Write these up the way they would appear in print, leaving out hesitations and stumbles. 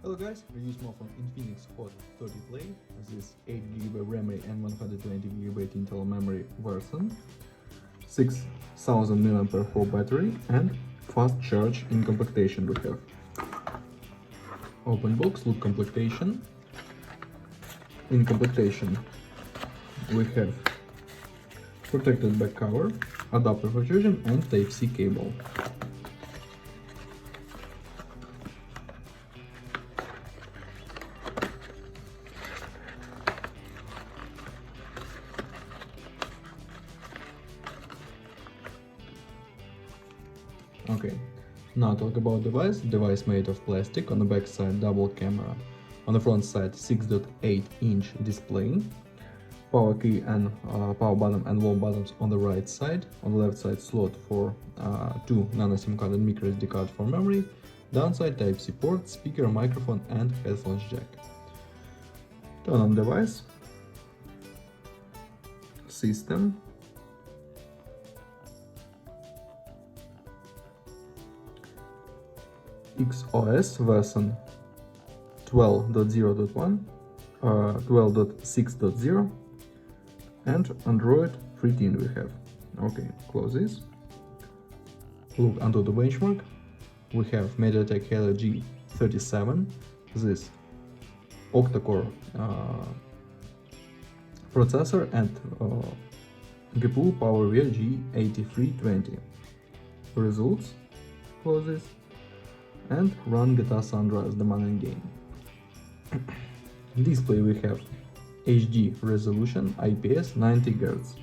Hello guys, review small from Infinix HOT 30 Play. This 8GB memory and 120GB internal memory version, 6000 mAh battery and fast charge in compactation we have. Open box, look compactation. In compactation we have protected back cover, adapter for charging and Type-C cable. Okay, now talk about device. Device made of plastic, on the back side double camera, on the front side 6.8-inch display, power key and power button and volume buttons on the right side, on the left side slot for 2 nano SIM card and micro SD card for memory, downside Type-C port, speaker, microphone and headphones jack. Turn on device, system, XOS version 12.0.1, 12.6.0 and Android 13 we have. Okay, close this. Look under the benchmark. We have MediaTek Helio G37, this octa-core processor and GPU PowerVR G8320. Results, close this. And run GTA San Andreas the main game. Display we have HD resolution, IPS 90 Hz.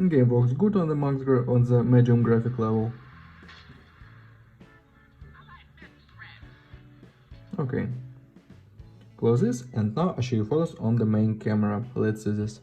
Game works good on the medium graphic level. Okay, close this, and now I show you photos on the main camera. Let's see this.